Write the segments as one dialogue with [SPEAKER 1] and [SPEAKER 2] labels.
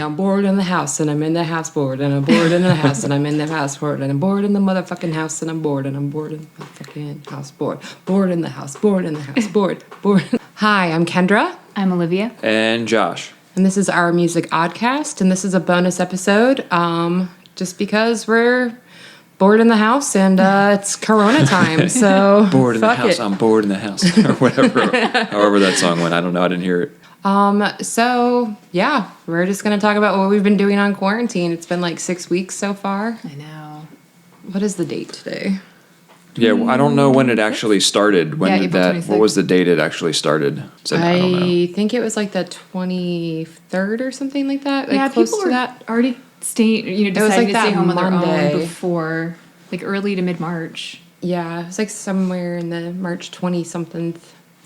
[SPEAKER 1] I'm bored in the house and I'm in the house bored and I'm bored in the house and I'm in the house bored and I'm bored in the motherfucking house and I'm bored and I'm bored in the motherfucking house bored. Bored in the house, bored in the house, bored. Hi, I'm Kendra.
[SPEAKER 2] I'm Olivia.
[SPEAKER 3] And Josh.
[SPEAKER 1] And this is our Music Oddcast, and this is a bonus episode just because we're bored in the house and it's Corona time, so
[SPEAKER 3] bored in the house,
[SPEAKER 1] it.
[SPEAKER 3] I'm bored in the house, or whatever, however that song went. I don't know, I didn't hear it.
[SPEAKER 1] So, yeah, we're just going to talk about what we've been doing on quarantine. It's been like 6 weeks so far.
[SPEAKER 2] I know.
[SPEAKER 1] What is the date today?
[SPEAKER 3] Yeah, well, I don't know when it actually started. When did that?
[SPEAKER 2] 26th.
[SPEAKER 3] What was the date it actually started? So, I don't know.
[SPEAKER 1] I think it was like the 23rd or something like that. Like
[SPEAKER 2] Yeah,
[SPEAKER 1] close
[SPEAKER 2] people
[SPEAKER 1] to
[SPEAKER 2] were
[SPEAKER 1] that.
[SPEAKER 2] already staying,
[SPEAKER 1] was
[SPEAKER 2] deciding
[SPEAKER 1] like
[SPEAKER 2] to
[SPEAKER 1] that
[SPEAKER 2] stay home on their
[SPEAKER 1] Monday.
[SPEAKER 2] own before, like early to mid-March.
[SPEAKER 1] Yeah, it was like somewhere in the March 20-something.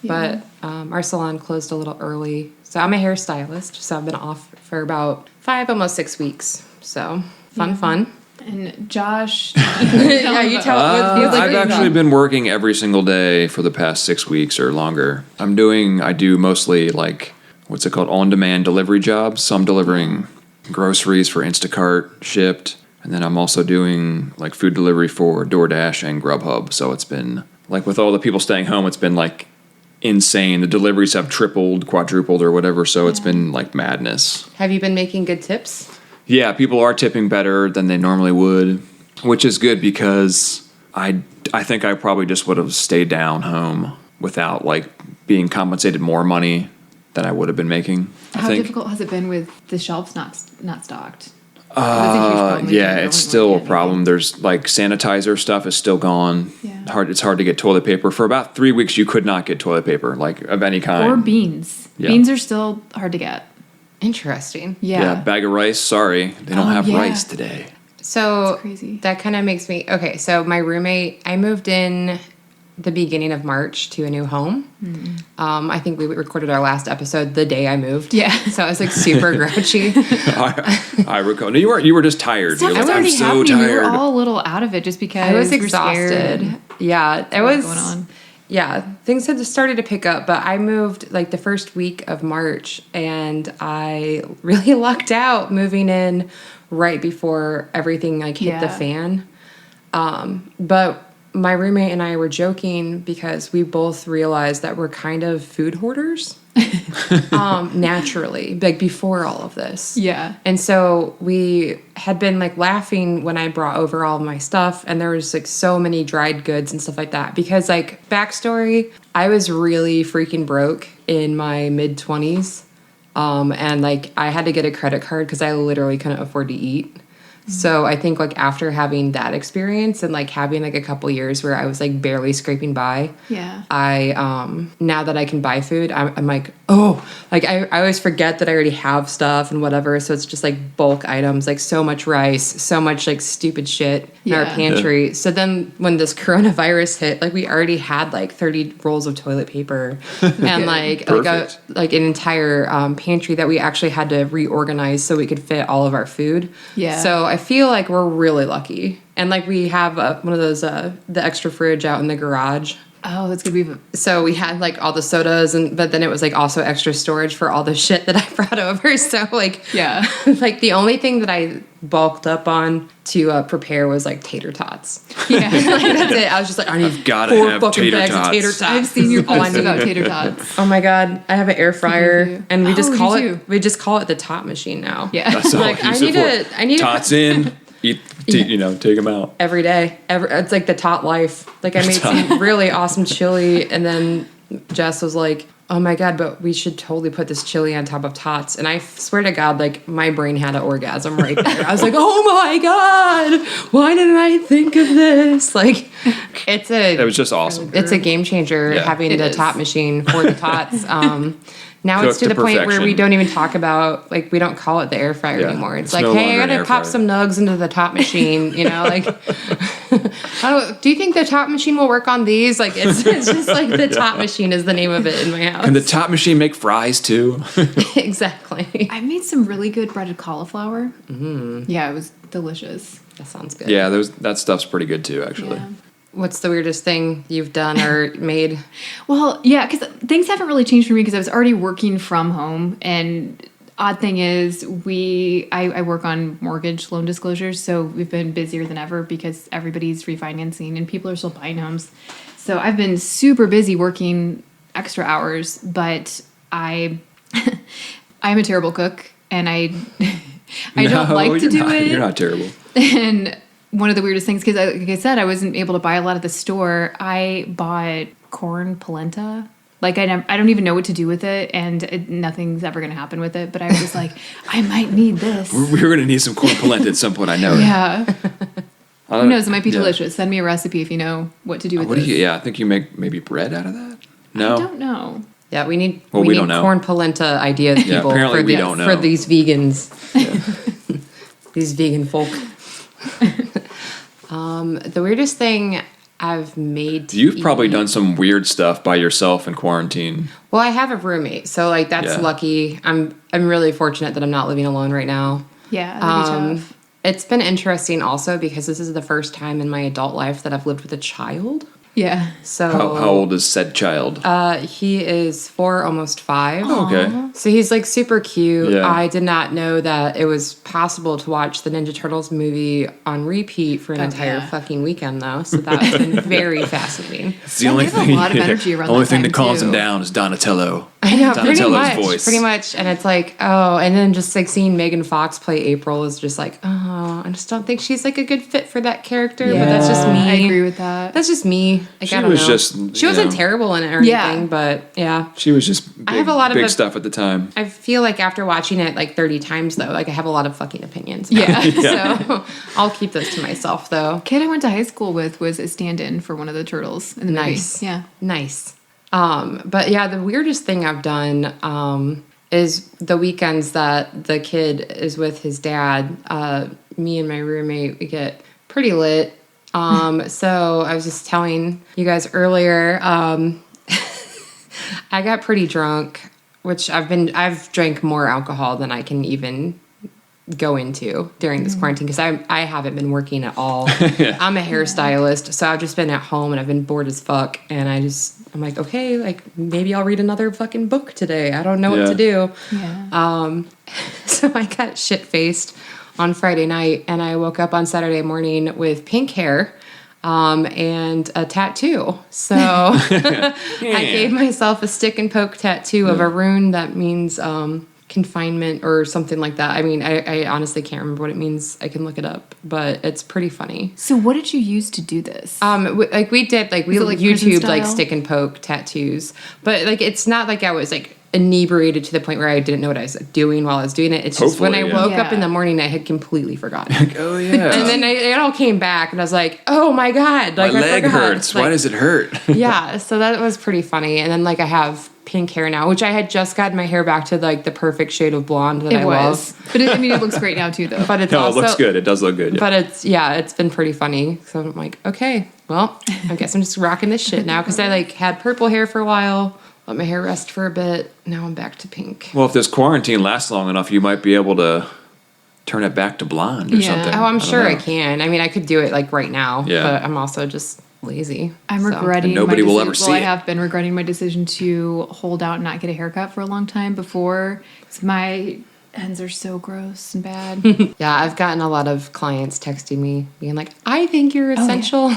[SPEAKER 2] Yeah.
[SPEAKER 1] But our salon closed a little early. So I'm a hairstylist, so I've been off for about 5, almost 6 weeks. So fun.
[SPEAKER 2] And Josh,
[SPEAKER 1] Yeah, you tell.
[SPEAKER 3] I've actually been working every single day for the past 6 weeks or longer. I do mostly like, what's it called, on-demand delivery jobs. So I'm delivering groceries for Instacart shipped. And then I'm also doing like food delivery for DoorDash and Grubhub. So it's been like, with all the people staying home, it's been like insane. The deliveries have tripled, quadrupled or whatever. So it's been like madness.
[SPEAKER 1] Have you been making good tips?
[SPEAKER 3] Yeah, people are tipping better than they normally would, which is good because I think I probably just would have stayed down home without like being compensated more money than I would have been making.
[SPEAKER 2] how difficult has it been with the shelves not stocked?
[SPEAKER 3] Yeah, it's still a problem. There's like sanitizer stuff is still gone.
[SPEAKER 2] Yeah.
[SPEAKER 3] It's hard to get toilet paper. For about 3 weeks, you could not get toilet paper, like of any kind.
[SPEAKER 2] Or beans.
[SPEAKER 3] Yeah.
[SPEAKER 2] Beans are still hard to get.
[SPEAKER 1] Interesting.
[SPEAKER 3] Yeah, bag of rice. Sorry, they don't have rice today.
[SPEAKER 1] So
[SPEAKER 2] That's crazy.
[SPEAKER 1] that kind of makes me okay. So my roommate, I moved in the beginning of March to a new home. I think we recorded our last episode the day I moved.
[SPEAKER 2] Yeah.
[SPEAKER 1] So I was like super grouchy.
[SPEAKER 3] I recall. No, you were just tired.
[SPEAKER 2] Stuff
[SPEAKER 3] You're
[SPEAKER 2] was
[SPEAKER 3] like, I'm
[SPEAKER 2] already
[SPEAKER 3] so
[SPEAKER 2] happening. We were
[SPEAKER 3] tired.
[SPEAKER 2] all a little out of it just because
[SPEAKER 1] I was
[SPEAKER 2] we were scared.
[SPEAKER 1] exhausted. Yeah, it
[SPEAKER 2] What
[SPEAKER 1] was
[SPEAKER 2] going on?
[SPEAKER 1] Yeah, things had started to pick up, but I moved like the first week of March, and I really lucked out moving in right before everything like hit the
[SPEAKER 2] Yeah.
[SPEAKER 1] fan. But my roommate and I were joking because we both realized that we're kind of food hoarders naturally, like before all of this.
[SPEAKER 2] Yeah.
[SPEAKER 1] And so we had been like laughing when I brought over all of my stuff, and there was like so many dried goods and stuff like that. Because like backstory, I was really freaking broke in my mid-20s. And like I had to get a credit card because I literally couldn't afford to eat. So I think like after having that experience and like having like a couple years where I was like barely scraping by,
[SPEAKER 2] Yeah.
[SPEAKER 1] I now that I can buy food, I'm like, oh, like I always forget that I already have stuff and whatever. So it's just like bulk items, like so much rice, so much like stupid shit in our
[SPEAKER 2] Yeah.
[SPEAKER 1] pantry. So then when this coronavirus hit, like we already had like 30 rolls of toilet paper and like
[SPEAKER 3] Perfect.
[SPEAKER 1] an entire pantry that we actually had to reorganize so we could fit all of our food.
[SPEAKER 2] Yeah.
[SPEAKER 1] So I feel like we're really lucky. And like we have one of those, the extra fridge out in the garage.
[SPEAKER 2] Oh, that's gonna be.
[SPEAKER 1] So we had like all the sodas but then it was like also extra storage for all the shit that I brought over. So like,
[SPEAKER 2] Yeah.
[SPEAKER 1] like the only thing that I bulked up on to prepare was like tater tots.
[SPEAKER 2] Yeah.
[SPEAKER 1] Like that's it. I was just like, I need
[SPEAKER 3] gotta
[SPEAKER 1] 4
[SPEAKER 3] have
[SPEAKER 1] fucking
[SPEAKER 3] tater
[SPEAKER 1] bags
[SPEAKER 3] tots.
[SPEAKER 1] of tater tots.
[SPEAKER 2] I've seen your
[SPEAKER 1] All I
[SPEAKER 2] posts
[SPEAKER 1] need.
[SPEAKER 2] about tater tots.
[SPEAKER 1] Oh my God. I have an air fryer
[SPEAKER 2] you.
[SPEAKER 1] and we just
[SPEAKER 2] Oh,
[SPEAKER 1] call
[SPEAKER 2] you
[SPEAKER 1] it,
[SPEAKER 2] do?
[SPEAKER 1] we just call it the tot machine now.
[SPEAKER 2] Yeah.
[SPEAKER 3] That's all
[SPEAKER 1] Like,
[SPEAKER 3] you
[SPEAKER 1] I
[SPEAKER 3] use it
[SPEAKER 1] need
[SPEAKER 3] for.
[SPEAKER 1] I need
[SPEAKER 3] Tots in, eat, take them out.
[SPEAKER 1] every day. It's like the tot life. Like I made some really awesome chili, and then Jess was like, "Oh my God, but we should totally put this chili on top of tots." And I swear to God, like my brain had an orgasm right there. I was like, "Oh my God, why didn't I think of this?" Like
[SPEAKER 3] It was just awesome.
[SPEAKER 1] it's a game changer
[SPEAKER 3] Yeah.
[SPEAKER 1] having
[SPEAKER 2] It
[SPEAKER 1] the
[SPEAKER 2] is.
[SPEAKER 1] tot machine for the tots. Now it's
[SPEAKER 3] Cooked
[SPEAKER 1] to the
[SPEAKER 3] to
[SPEAKER 1] point where we
[SPEAKER 3] perfection.
[SPEAKER 1] don't even talk about, like, we don't call it the air fryer
[SPEAKER 3] Yeah.
[SPEAKER 1] anymore. It's
[SPEAKER 3] It's
[SPEAKER 1] like,
[SPEAKER 3] no
[SPEAKER 1] hey, I
[SPEAKER 3] longer an
[SPEAKER 1] gotta
[SPEAKER 3] air
[SPEAKER 1] pop
[SPEAKER 3] fryer.
[SPEAKER 1] some nugs into the top machine, you know, like, do you think the top machine will work on these? Like, it's just like the top machine is the name of it in my house.
[SPEAKER 3] Can the top machine make fries too?
[SPEAKER 1] Exactly.
[SPEAKER 2] I made some really good breaded cauliflower. Yeah, it was delicious.
[SPEAKER 1] That sounds good.
[SPEAKER 3] Yeah, that stuff's pretty good too, actually.
[SPEAKER 2] Yeah.
[SPEAKER 1] What's the weirdest thing you've done or made?
[SPEAKER 2] Well, yeah, because things haven't really changed for me because I was already working from home, and odd thing is I work on mortgage loan disclosures, so we've been busier than ever because everybody's refinancing and people are still buying homes. So I've been super busy working extra hours, but I'm a terrible cook and I don't like to do it.
[SPEAKER 3] You're not terrible.
[SPEAKER 2] And one of the weirdest things, because like I said, I wasn't able to buy a lot at the store. I bought corn polenta. Like, I don't even know what to do with it, and nothing's ever going to happen with it. But I was just like, I might need this.
[SPEAKER 3] We're going to need some corn polenta at some point, I know.
[SPEAKER 2] Yeah. Who knows? It might be delicious. Send me a recipe if you know what to do with this.
[SPEAKER 3] I think you make maybe bread out of that? No?
[SPEAKER 2] I don't know.
[SPEAKER 1] Yeah, we need
[SPEAKER 3] don't know.
[SPEAKER 1] corn polenta ideas, people.
[SPEAKER 3] Apparently we don't know.
[SPEAKER 1] For these vegans. These vegan folk. The weirdest thing I've made to
[SPEAKER 3] You've probably
[SPEAKER 1] eat.
[SPEAKER 3] done some weird stuff by yourself in quarantine.
[SPEAKER 1] Well, I have a roommate, so like that's lucky. I'm really fortunate that I'm not living alone right now.
[SPEAKER 2] Yeah, that'd be tough.
[SPEAKER 1] It's been interesting also because this is the first time in my adult life that I've lived with a child.
[SPEAKER 2] Yeah.
[SPEAKER 1] So
[SPEAKER 3] How old is said child?
[SPEAKER 1] he is 4, almost 5.
[SPEAKER 3] Oh, okay.
[SPEAKER 1] So he's like super cute.
[SPEAKER 3] Yeah.
[SPEAKER 1] I did not know that it was possible to watch the Ninja Turtles movie on repeat for an entire fucking weekend, though. So that's been very fascinating.
[SPEAKER 3] It's the only
[SPEAKER 2] they have
[SPEAKER 3] thing.
[SPEAKER 2] a lot of energy around
[SPEAKER 3] The only
[SPEAKER 2] that
[SPEAKER 3] thing
[SPEAKER 2] time,
[SPEAKER 3] that calms
[SPEAKER 2] too.
[SPEAKER 3] him down is Donatello.
[SPEAKER 1] I know, pretty
[SPEAKER 3] Donatello's
[SPEAKER 1] much.
[SPEAKER 3] voice.
[SPEAKER 1] Pretty much. And it's like, oh, and then just like seeing Megan Fox play April is just like, oh, I just don't think she's like a good fit for that character. But that's just me.
[SPEAKER 2] I agree with that.
[SPEAKER 1] That's just me. Like,
[SPEAKER 3] She
[SPEAKER 1] I don't
[SPEAKER 3] was
[SPEAKER 1] know.
[SPEAKER 3] just,
[SPEAKER 1] she wasn't terrible in it or
[SPEAKER 2] Yeah.
[SPEAKER 1] anything, but yeah.
[SPEAKER 3] She was just big,
[SPEAKER 1] I have a lot of
[SPEAKER 3] big stuff at the time.
[SPEAKER 1] I feel like after watching it like 30 times, though, like I have a lot of fucking opinions.
[SPEAKER 2] Yeah.
[SPEAKER 1] So I'll keep those to myself, though.
[SPEAKER 2] Kid I went to high school with was a stand-in for one of the turtles in the
[SPEAKER 1] Nice.
[SPEAKER 2] movie. Yeah.
[SPEAKER 1] Nice. But yeah, the weirdest thing I've done is the weekends that the kid is with his dad. Me and my roommate, we get pretty lit. So I was just telling you guys earlier, I got pretty drunk, which I've drank more alcohol than I can even go into during this quarantine because I haven't been working at all. I'm a hairstylist, so I've just been at home and I've been bored as fuck. And I'm like, okay, like maybe I'll read another fucking book today. I don't know what to do.
[SPEAKER 2] Yeah.
[SPEAKER 1] So I got shit faced on Friday night, and I woke up on Saturday morning with pink hair and a tattoo. So I gave myself a stick and poke tattoo of a rune that means confinement or something like that. I mean, I honestly can't remember what it means. I can look it up, but it's pretty funny.
[SPEAKER 2] So what did you use to do this?
[SPEAKER 1] We did like
[SPEAKER 2] it like prison
[SPEAKER 1] YouTube like
[SPEAKER 2] style?
[SPEAKER 1] stick and poke tattoos, but like it's not like I was like inebriated to the point where I didn't know what I was doing while I was doing it. It's just when I
[SPEAKER 3] Hopefully,
[SPEAKER 1] woke up
[SPEAKER 2] Yeah.
[SPEAKER 1] in the morning, I had completely forgotten.
[SPEAKER 3] Oh, yeah.
[SPEAKER 1] And then it all came back, and I was like, "Oh my god!" Like
[SPEAKER 3] My
[SPEAKER 1] I
[SPEAKER 3] leg
[SPEAKER 1] forgot.
[SPEAKER 3] hurts. Why
[SPEAKER 1] Like,
[SPEAKER 3] does it hurt?
[SPEAKER 1] yeah, so that was pretty funny. And then like I have pink hair now, which I had just gotten my hair back to like the perfect shade of blonde that I love.
[SPEAKER 2] But it looks great now too, though.
[SPEAKER 1] But it's
[SPEAKER 3] No,
[SPEAKER 1] also,
[SPEAKER 3] it looks good. It does look good. Yeah.
[SPEAKER 1] But it's been pretty funny. So I'm like, okay, well, I guess I'm just rocking this shit now because I like had purple hair for a while, let my hair rest for a bit. Now I'm back to pink.
[SPEAKER 3] Well, if this quarantine lasts long enough, you might be able to turn it back to blonde or
[SPEAKER 2] Yeah.
[SPEAKER 3] something.
[SPEAKER 1] Oh, I'm
[SPEAKER 3] don't
[SPEAKER 1] sure
[SPEAKER 3] know.
[SPEAKER 1] I can. I mean, I could do it like right now,
[SPEAKER 3] Yeah.
[SPEAKER 1] but I'm also just lazy.
[SPEAKER 2] I'm
[SPEAKER 1] So-
[SPEAKER 2] regretting
[SPEAKER 3] And nobody
[SPEAKER 2] my
[SPEAKER 3] will
[SPEAKER 2] deci-
[SPEAKER 3] ever see
[SPEAKER 2] Well, I
[SPEAKER 3] it.
[SPEAKER 2] have been regretting my decision to hold out and not get a haircut for a long time before. 'Cause my ends are so gross and bad.
[SPEAKER 1] Yeah, I've gotten a lot of clients texting me being like, I think you're essential.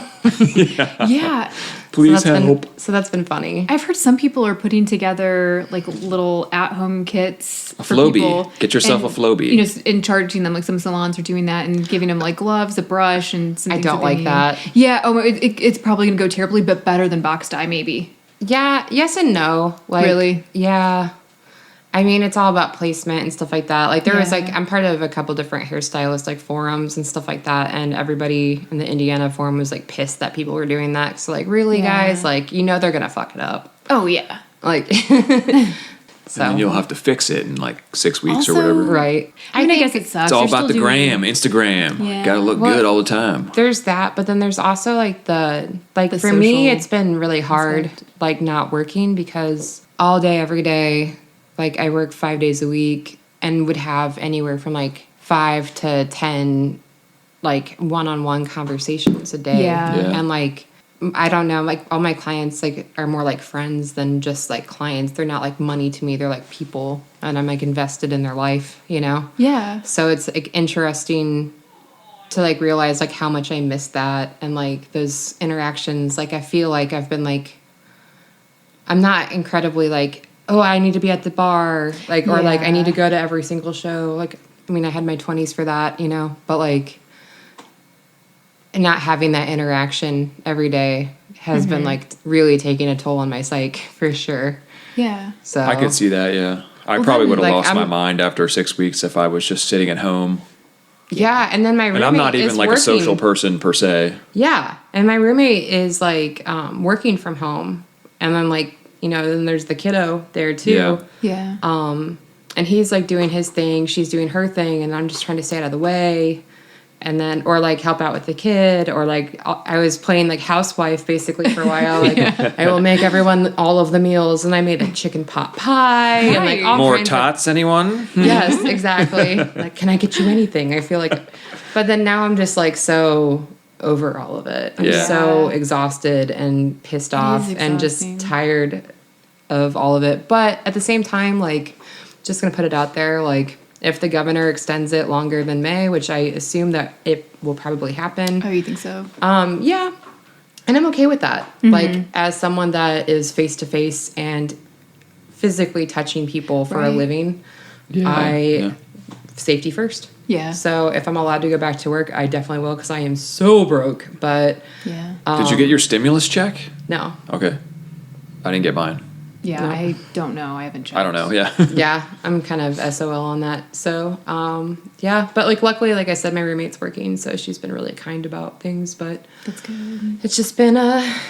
[SPEAKER 2] Yeah.
[SPEAKER 3] Please
[SPEAKER 1] so that's
[SPEAKER 3] help.
[SPEAKER 1] so that's been funny.
[SPEAKER 2] I've heard some people are putting together like little at-home kits for
[SPEAKER 3] Flowbee.
[SPEAKER 2] people.
[SPEAKER 3] Get yourself
[SPEAKER 2] and,
[SPEAKER 3] a Flowbee.
[SPEAKER 2] You know, and charging them. Like some salons are doing that and giving them like gloves, a brush, and some
[SPEAKER 1] I
[SPEAKER 2] things
[SPEAKER 1] don't
[SPEAKER 2] they
[SPEAKER 1] like
[SPEAKER 2] need.
[SPEAKER 1] that.
[SPEAKER 2] Yeah. Oh, it's probably gonna go terribly, but better than box dye maybe.
[SPEAKER 1] Yeah, yes and no. Like,
[SPEAKER 2] Really?
[SPEAKER 1] Yeah. I mean, it's all about placement and stuff like that. Like, there was,
[SPEAKER 2] Yeah.
[SPEAKER 1] like, I'm part of a couple different hairstylist, like, forums and stuff like that. And everybody in the Indiana forum was, like, pissed that people were doing that. So, like, really,
[SPEAKER 2] Yeah.
[SPEAKER 1] guys? Like, you know they're going to fuck it up.
[SPEAKER 2] Oh yeah.
[SPEAKER 1] Like, so.
[SPEAKER 3] And then you'll have to fix it in like 6 weeks or
[SPEAKER 2] Also-
[SPEAKER 3] whatever.
[SPEAKER 1] Right.
[SPEAKER 2] I mean, I
[SPEAKER 1] think
[SPEAKER 2] guess it sucks.
[SPEAKER 3] It's all
[SPEAKER 2] You're
[SPEAKER 3] about the
[SPEAKER 2] still doing-
[SPEAKER 3] gram, Instagram.
[SPEAKER 2] Yeah.
[SPEAKER 3] Gotta look
[SPEAKER 1] Well-
[SPEAKER 3] good all the time.
[SPEAKER 1] There's that, but then there's also, like,
[SPEAKER 2] The
[SPEAKER 1] for me,
[SPEAKER 2] social
[SPEAKER 1] it's been really hard,
[SPEAKER 2] aspect.
[SPEAKER 1] like, not working because all day, every day, like, I work 5 days a week and would have anywhere from, like, 5 to 10, like, one-on-one conversations a day.
[SPEAKER 2] Yeah.
[SPEAKER 3] Yeah.
[SPEAKER 1] And, like, I don't know, like all my clients like are more like friends than just like clients. They're not like money to me. They're like people, and I'm like invested in their life, you know?
[SPEAKER 2] Yeah.
[SPEAKER 1] So it's like interesting to like realize like how much I miss that and like those interactions. Like I feel like I've been like, I'm not incredibly like, oh, I need to be at the bar, like, or like I need to go to every single show. Like, I mean, I had my 20s for that, you know, but like not having that interaction every day has been like really taking a toll on my psyche for sure.
[SPEAKER 2] Yeah.
[SPEAKER 1] So
[SPEAKER 3] I could see that, yeah. I
[SPEAKER 1] Well,
[SPEAKER 3] probably
[SPEAKER 1] then,
[SPEAKER 3] would have
[SPEAKER 1] like,
[SPEAKER 3] lost my
[SPEAKER 1] I'm-
[SPEAKER 3] mind after 6 weeks if I was just sitting at home.
[SPEAKER 1] yeah, and then my roommate
[SPEAKER 3] And I'm not even
[SPEAKER 1] is
[SPEAKER 3] like
[SPEAKER 1] working.
[SPEAKER 3] a social person per se.
[SPEAKER 1] Yeah, and my roommate is like working from home, and then like you know, then there's the kiddo there too.
[SPEAKER 3] Yeah.
[SPEAKER 2] Yeah.
[SPEAKER 1] And he's like doing his thing, she's doing her thing, and I'm just trying to stay out of the way. And then, or like help out with the kid, or like I was playing like housewife basically for a while. Like I will make everyone all of the meals, and I made a chicken pot pie and like all
[SPEAKER 3] More
[SPEAKER 1] kinds
[SPEAKER 3] tots, anyone?
[SPEAKER 1] Of, yes, exactly. Like, can I get you anything? I feel like, but then now I'm just like so over all of it. I'm
[SPEAKER 3] Yeah.
[SPEAKER 1] so exhausted and pissed off and just
[SPEAKER 2] exhausting.
[SPEAKER 1] tired of all of it. But at the same time, like, just gonna put it out there, like. If the governor extends it longer than May, which I assume that it will probably happen.
[SPEAKER 2] Oh, you think so?
[SPEAKER 1] Yeah. And I'm okay with that. Like, as someone that is face to face and physically touching people for a
[SPEAKER 2] Right.
[SPEAKER 1] living,
[SPEAKER 3] Yeah.
[SPEAKER 1] safety first.
[SPEAKER 2] Yeah.
[SPEAKER 1] So if I'm allowed to go back to work, I definitely will because I am so broke. But
[SPEAKER 2] Yeah.
[SPEAKER 3] Did you get your stimulus check?
[SPEAKER 1] no.
[SPEAKER 3] Okay. I didn't get mine.
[SPEAKER 2] Yeah.
[SPEAKER 1] No.
[SPEAKER 2] I don't know. I haven't checked.
[SPEAKER 3] I don't know, yeah.
[SPEAKER 1] Yeah, I'm kind of SOL on that. So, yeah. But, like, luckily, like I said, my roommate's working, so she's been really kind about things. But
[SPEAKER 2] That's good.
[SPEAKER 1] it's just been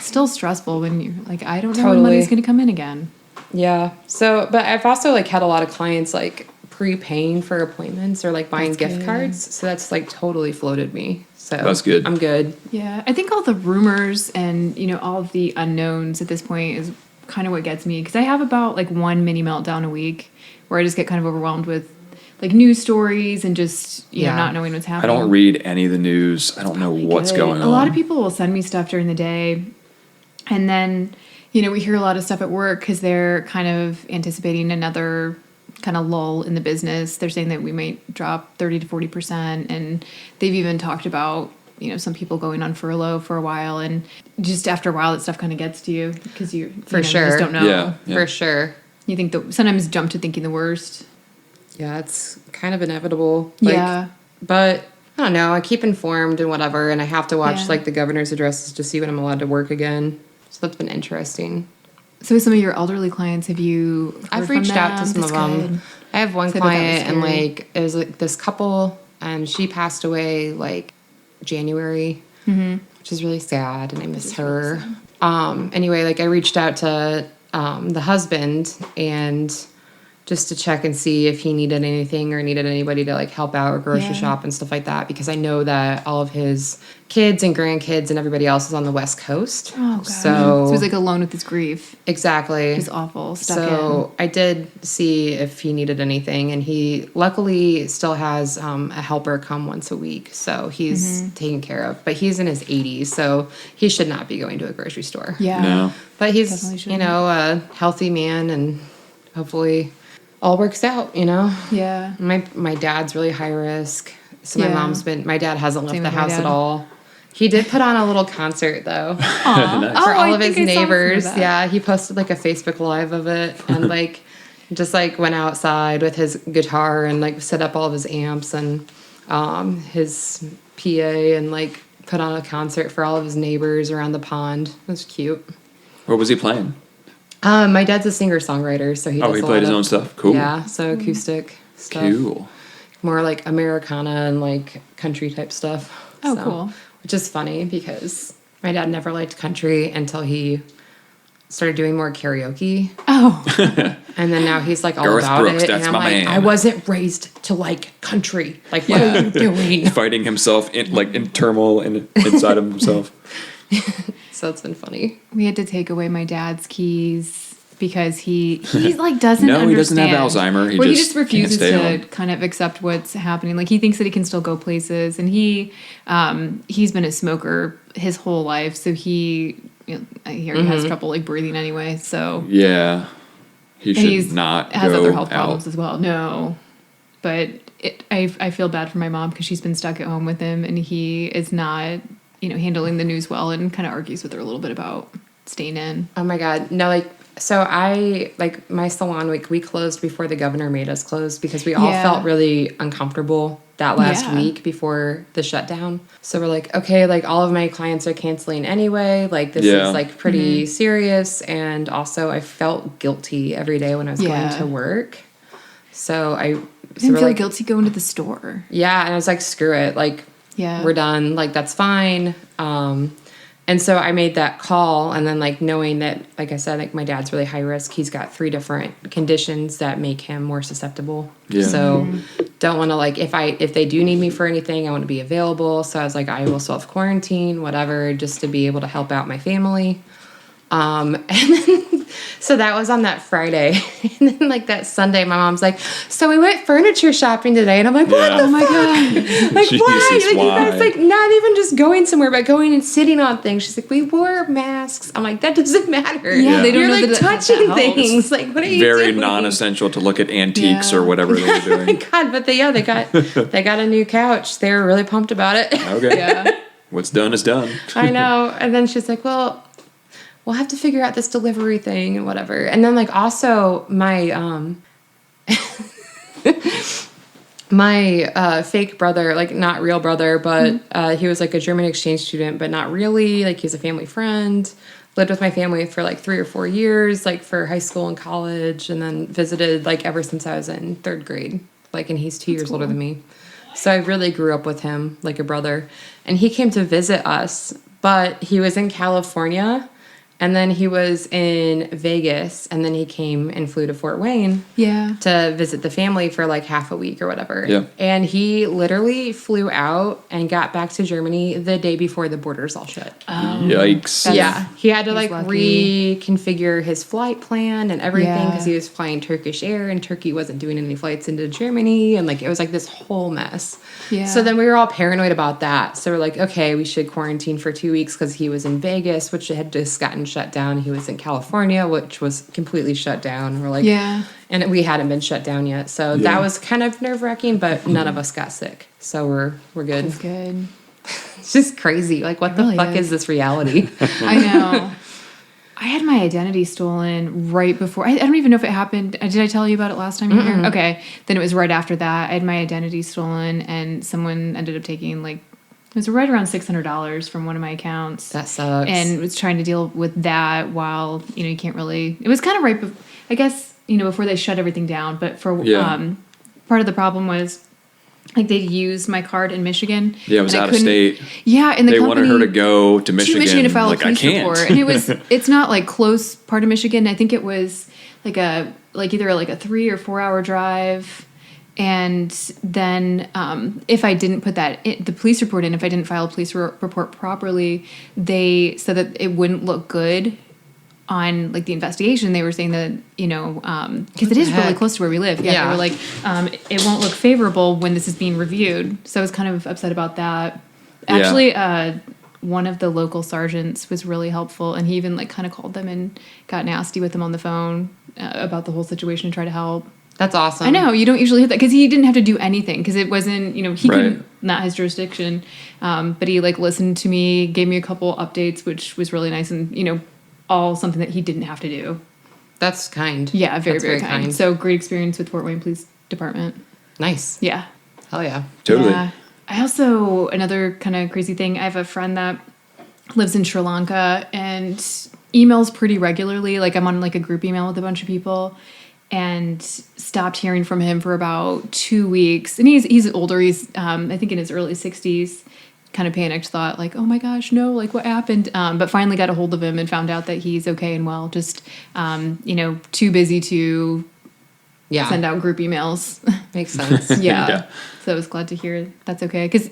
[SPEAKER 2] Still stressful when you're like, I don't know when
[SPEAKER 1] Totally.
[SPEAKER 2] money's going to come in again.
[SPEAKER 1] yeah. So, but I've also, like, had a lot of clients, like, prepaying for appointments or, like, buying
[SPEAKER 2] That's
[SPEAKER 1] gift
[SPEAKER 2] good.
[SPEAKER 1] cards. So that's, like, totally floated me. So
[SPEAKER 3] That's good.
[SPEAKER 1] I'm good.
[SPEAKER 2] Yeah. I think all the rumors and, you know, all of the unknowns at this point is kind of what gets me. Because I have about like one mini meltdown a week where I just get kind of overwhelmed with like news stories and just, you know,
[SPEAKER 1] Yeah.
[SPEAKER 2] not knowing what's
[SPEAKER 3] I
[SPEAKER 2] happening.
[SPEAKER 3] don't read any of the news. I don't know what's
[SPEAKER 2] Good.
[SPEAKER 3] going on.
[SPEAKER 2] A lot of people will send me stuff during the day, and then you know we hear a lot of stuff at work because they're kind of anticipating another kind of lull in the business. They're saying that we might drop 30 to 40%, and they've even talked about you know some people going on furlough for a while, and just after a while that stuff kind of gets to you because you
[SPEAKER 1] For
[SPEAKER 2] you
[SPEAKER 1] sure.
[SPEAKER 2] just don't know.
[SPEAKER 3] Yeah.
[SPEAKER 1] For sure.
[SPEAKER 2] You think sometimes jump to thinking the worst.
[SPEAKER 1] Yeah, it's kind of inevitable. Like,
[SPEAKER 2] Yeah.
[SPEAKER 1] But I don't know. I keep informed and whatever, and I have to watch
[SPEAKER 2] Yeah.
[SPEAKER 1] like the governor's addresses to see when I'm allowed to work again. So that's been interesting.
[SPEAKER 2] So with some of your elderly clients, have you heard
[SPEAKER 1] I've
[SPEAKER 2] from
[SPEAKER 1] reached out to
[SPEAKER 2] them?
[SPEAKER 1] some
[SPEAKER 2] That's
[SPEAKER 1] of them.
[SPEAKER 2] good.
[SPEAKER 1] I have one
[SPEAKER 2] So I bet that was
[SPEAKER 1] client, and
[SPEAKER 2] scary.
[SPEAKER 1] like it was like this couple, and she passed away like January, which is really sad, and I miss her. Anyway, like I reached out to the husband and just to check and see if he needed anything or needed anybody to like help out or grocery
[SPEAKER 2] Yeah.
[SPEAKER 1] shop and stuff like that, because I know that all of his kids and grandkids and everybody else is on the West Coast.
[SPEAKER 2] Oh god.
[SPEAKER 1] So,
[SPEAKER 2] So he's like alone with his grief.
[SPEAKER 1] exactly.
[SPEAKER 2] He's awful. Stuck
[SPEAKER 1] So I did see if he needed anything, and he luckily still has a helper come once a week, so he's
[SPEAKER 2] Mm-hmm.
[SPEAKER 1] taken care of. But he's in his 80s, so he should not be going to a grocery store.
[SPEAKER 2] in. Yeah.
[SPEAKER 3] No.
[SPEAKER 1] But
[SPEAKER 2] Definitely
[SPEAKER 1] he's
[SPEAKER 2] shouldn't.
[SPEAKER 1] a healthy man, and hopefully all works out.
[SPEAKER 2] Yeah.
[SPEAKER 1] My dad's really high risk, so
[SPEAKER 2] Yeah.
[SPEAKER 1] my dad hasn't left
[SPEAKER 2] Same
[SPEAKER 1] the
[SPEAKER 2] with my
[SPEAKER 1] house at
[SPEAKER 2] dad.
[SPEAKER 1] all. He did put on a little concert though.
[SPEAKER 2] Aw.
[SPEAKER 1] For
[SPEAKER 2] Oh,
[SPEAKER 1] all
[SPEAKER 2] I
[SPEAKER 1] of his
[SPEAKER 2] think I saw some of
[SPEAKER 1] neighbors.
[SPEAKER 2] that.
[SPEAKER 1] Yeah, he posted like a Facebook Live of it, and like just like went outside with his guitar and like set up all of his amps and his PA, and like put on a concert for all of his neighbors around the pond. It was cute.
[SPEAKER 3] What was he playing?
[SPEAKER 1] My dad's a singer songwriter, so he does
[SPEAKER 3] Oh, he
[SPEAKER 1] a
[SPEAKER 3] played
[SPEAKER 1] lot
[SPEAKER 3] his
[SPEAKER 1] of-
[SPEAKER 3] own stuff. Cool.
[SPEAKER 1] Yeah, so acoustic stuff.
[SPEAKER 3] Cool.
[SPEAKER 1] More like Americana and like country type stuff.
[SPEAKER 2] Oh,
[SPEAKER 1] So,
[SPEAKER 2] cool.
[SPEAKER 1] Which is funny because my dad never liked country until he started doing more karaoke.
[SPEAKER 2] Oh.
[SPEAKER 1] And then now he's like all
[SPEAKER 3] Garth
[SPEAKER 1] about
[SPEAKER 3] Brooks,
[SPEAKER 1] it.
[SPEAKER 3] that's
[SPEAKER 1] and I'm
[SPEAKER 3] my
[SPEAKER 1] like,
[SPEAKER 3] man.
[SPEAKER 1] I wasn't raised to like country. Like, what
[SPEAKER 3] Yeah.
[SPEAKER 1] are you doing?
[SPEAKER 3] Fighting himself in turmoil inside of himself.
[SPEAKER 1] So it's been funny.
[SPEAKER 2] We had to take away my dad's keys because he like doesn't
[SPEAKER 3] No,
[SPEAKER 2] understand.
[SPEAKER 3] he doesn't have Alzheimer. He
[SPEAKER 2] He
[SPEAKER 3] just
[SPEAKER 2] just refuses
[SPEAKER 3] can't stay
[SPEAKER 2] to
[SPEAKER 3] home.
[SPEAKER 2] kind of accept what's happening. Like he thinks that he can still go places, and he's been a smoker his whole life, so he already has trouble like breathing anyway. So
[SPEAKER 3] Yeah. He
[SPEAKER 2] and
[SPEAKER 3] should not
[SPEAKER 2] has
[SPEAKER 3] go
[SPEAKER 2] other health
[SPEAKER 3] out.
[SPEAKER 2] problems as well. No, but I feel bad for my mom because she's been stuck at home with him, and he is not handling the news well, and kind of argues with her a little bit about staying in.
[SPEAKER 1] Oh my God. No, like, so I, like, my salon, we closed before the governor made us close because we all
[SPEAKER 2] Yeah.
[SPEAKER 1] felt really uncomfortable that last
[SPEAKER 2] Yeah.
[SPEAKER 1] week before the shutdown. So we're like, okay, like, all of my clients are canceling anyway. Like, this
[SPEAKER 3] Yeah.
[SPEAKER 1] is, like, pretty serious. And also, I felt guilty every day when I was going
[SPEAKER 2] Yeah.
[SPEAKER 1] to work. So
[SPEAKER 2] I
[SPEAKER 1] so
[SPEAKER 2] didn't
[SPEAKER 1] we're
[SPEAKER 2] feel
[SPEAKER 1] like,
[SPEAKER 2] guilty going to the store.
[SPEAKER 1] yeah. And I was like, screw it. Like,
[SPEAKER 2] Yeah.
[SPEAKER 1] we're done. Like, that's fine. And so I made that call, and then like knowing that, like I said, like my dad's really high risk. He's got 3 different conditions that make him more susceptible.
[SPEAKER 3] Yeah.
[SPEAKER 1] So don't want to like if they do need me for anything, I want to be available. So I was like, I will self quarantine, whatever, just to be able to help out my family. And then, so that was on that Friday. And then like that Sunday, my mom's like, so we went furniture shopping today. And I'm like, what
[SPEAKER 3] Yeah.
[SPEAKER 1] the
[SPEAKER 3] Oh
[SPEAKER 2] my
[SPEAKER 1] fuck?
[SPEAKER 2] God.
[SPEAKER 1] Like,
[SPEAKER 3] Jesus,
[SPEAKER 1] why? Like, you
[SPEAKER 3] why?
[SPEAKER 1] guys, like, not even just going somewhere, but going and sitting on things. She's like, we wore masks. I'm like, that doesn't matter.
[SPEAKER 2] Yeah, they don't
[SPEAKER 1] You're
[SPEAKER 2] know
[SPEAKER 1] like
[SPEAKER 2] that
[SPEAKER 1] touching
[SPEAKER 2] that helps.
[SPEAKER 1] things. Like, what are you
[SPEAKER 3] Very
[SPEAKER 1] doing?
[SPEAKER 3] non-essential to look at antiques
[SPEAKER 2] Yeah.
[SPEAKER 3] or whatever they were
[SPEAKER 1] Oh my
[SPEAKER 3] doing.
[SPEAKER 1] God, but they got a new couch. They were really pumped about it.
[SPEAKER 3] Okay.
[SPEAKER 2] Yeah.
[SPEAKER 3] What's done is done.
[SPEAKER 1] I know. And then she's like, well, we'll have to figure out this delivery thing and whatever. And then like also my my fake brother, like not real brother, but he was like a German exchange student, but not really. Like he's a family friend. Lived with my family for like 3 or 4 years, like for high school and college, and then visited like ever since I was in 3rd grade. Like, and he's 2 years older than me. So I really grew up with him like a brother. And he came to visit us, but he was in California. And then he was in Vegas, and then he came and flew to Fort Wayne
[SPEAKER 2] Yeah.
[SPEAKER 1] to visit the family for like half a week or whatever.
[SPEAKER 3] Yeah.
[SPEAKER 1] And he literally flew out and got back to Germany the day before the borders all shut.
[SPEAKER 3] Yikes.
[SPEAKER 1] Yeah, he had to
[SPEAKER 2] He's
[SPEAKER 1] like
[SPEAKER 2] lucky.
[SPEAKER 1] reconfigure his flight plan and everything
[SPEAKER 2] Yeah.
[SPEAKER 1] because he was flying Turkish Air, and Turkey wasn't doing any flights into Germany, and like it was like this whole mess.
[SPEAKER 2] Yeah.
[SPEAKER 1] So then we were all paranoid about that. So we're like, okay, we should quarantine for 2 weeks because he was in Vegas, which had just gotten shut down. He was in California, which was completely shut down. We're like,
[SPEAKER 2] Yeah.
[SPEAKER 1] and we hadn't been shut down yet, so
[SPEAKER 3] Yeah.
[SPEAKER 1] that was kind of nerve wracking. But none of us got sick, so we're good.
[SPEAKER 2] That's good.
[SPEAKER 1] It's just crazy. Like, what
[SPEAKER 2] It
[SPEAKER 1] the
[SPEAKER 2] really
[SPEAKER 1] fuck
[SPEAKER 2] is.
[SPEAKER 1] is this reality?
[SPEAKER 2] I know. I had my identity stolen right before. I don't even know if it happened. Did I tell you about it last time you were here? Okay. Then it was right after that. I had my identity stolen, and someone ended up taking like, it was right around $600 from one of my accounts.
[SPEAKER 1] That sucks.
[SPEAKER 2] And was trying to deal with that while, you can't really, it was kind of right, I guess, before they shut everything down. But for,
[SPEAKER 3] Yeah.
[SPEAKER 2] part of the problem was, like, they'd used my card in Michigan.
[SPEAKER 3] Yeah, it was
[SPEAKER 2] and I
[SPEAKER 3] out of
[SPEAKER 2] couldn't-
[SPEAKER 3] state.
[SPEAKER 2] Yeah, and the
[SPEAKER 3] They
[SPEAKER 2] company
[SPEAKER 3] wanted her to go to Michigan.
[SPEAKER 2] to file
[SPEAKER 3] like,
[SPEAKER 2] a police
[SPEAKER 3] I can't.
[SPEAKER 2] report, and it's not like close part of Michigan. I think it was like either like a 3 or 4 hour drive, and then if I didn't put the police report in, if I didn't file a police report properly, they said that it wouldn't look good on like the investigation. They were saying that because it is really
[SPEAKER 1] heck?
[SPEAKER 2] close to where we live. Yeah,
[SPEAKER 1] Yeah.
[SPEAKER 2] they were like it won't look favorable when this is being reviewed. So I was kind of upset about that.
[SPEAKER 3] Yeah.
[SPEAKER 2] Actually, one of the local sergeants was really helpful, and he even like kind of called them and got nasty with them on the phone about the whole situation and tried to help.
[SPEAKER 1] That's awesome.
[SPEAKER 2] I know you don't usually hear that because he didn't have to do anything because it wasn't he
[SPEAKER 3] Right.
[SPEAKER 2] couldn't, not his jurisdiction, but he like listened to me, gave me a couple updates, which was really nice, and all something that he didn't have to do.
[SPEAKER 1] That's kind.
[SPEAKER 2] Yeah, very
[SPEAKER 1] That's
[SPEAKER 2] very kind. So great experience with Fort Wayne Police Department.
[SPEAKER 1] Nice.
[SPEAKER 2] Yeah.
[SPEAKER 1] Hell yeah.
[SPEAKER 3] Totally.
[SPEAKER 2] Yeah. I also, another kind of crazy thing, I have a friend that lives in Sri Lanka and emails pretty regularly. Like I'm on like a group email with a bunch of people, and stopped hearing from him for about 2 weeks. And he's older. He's I think in his early 60s. Kind of panicked, thought like, oh my gosh, no, like what happened? But finally got a hold of him and found out that he's okay and well. Just too busy to
[SPEAKER 1] Yeah.
[SPEAKER 2] send out group emails.
[SPEAKER 1] Makes sense.
[SPEAKER 2] Yeah.
[SPEAKER 3] Yeah.
[SPEAKER 2] So I was glad to hear that's okay. Because,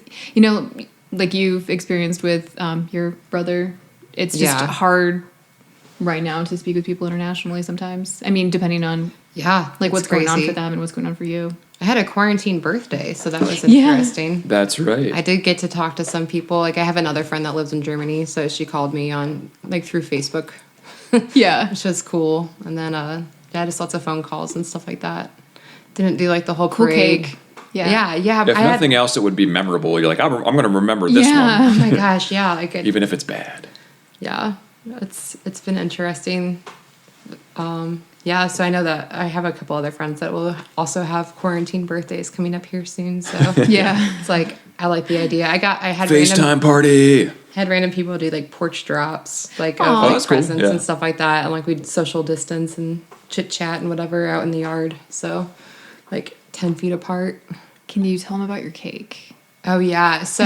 [SPEAKER 2] like you've experienced with your brother, it's just
[SPEAKER 1] Yeah.
[SPEAKER 2] hard right now to speak with people internationally sometimes. I mean, depending on
[SPEAKER 1] Yeah.
[SPEAKER 2] like
[SPEAKER 1] it's
[SPEAKER 2] what's going on
[SPEAKER 1] crazy.
[SPEAKER 2] for them and what's going on for you.
[SPEAKER 1] I had a quarantine birthday, so that was
[SPEAKER 2] Yeah.
[SPEAKER 1] interesting.
[SPEAKER 3] That's right.
[SPEAKER 1] I did get to talk to some people. Like, I have another friend that lives in Germany, so she called me on, like, through Facebook,
[SPEAKER 2] Yeah.
[SPEAKER 1] which was cool. And then, yeah, just lots of phone calls and stuff like that. Didn't do, like, the whole
[SPEAKER 2] Cool
[SPEAKER 1] parade.
[SPEAKER 2] cake. Yeah.
[SPEAKER 1] Yeah.
[SPEAKER 3] If
[SPEAKER 1] I had-
[SPEAKER 3] nothing else, it would be memorable. You're like, I'm going to remember this
[SPEAKER 2] Yeah.
[SPEAKER 3] one,
[SPEAKER 1] oh my gosh, yeah. Like,
[SPEAKER 3] even if it's bad.
[SPEAKER 1] yeah, it's been interesting. Yeah, so I know that I have a couple other friends that will also have quarantine birthdays coming up here soon. So
[SPEAKER 2] Yeah.
[SPEAKER 1] it's like I like the idea. I had
[SPEAKER 3] FaceTime party.
[SPEAKER 1] random people do like porch drops, like
[SPEAKER 2] Aw.
[SPEAKER 1] of
[SPEAKER 2] Oh,
[SPEAKER 1] like
[SPEAKER 3] that's cool,
[SPEAKER 1] presents
[SPEAKER 3] yeah.
[SPEAKER 1] and stuff like that, and like we'd social distance and chit chat and whatever out in the yard. So like 10 feet apart.
[SPEAKER 2] Can you tell them about your cake?
[SPEAKER 1] Oh yeah, so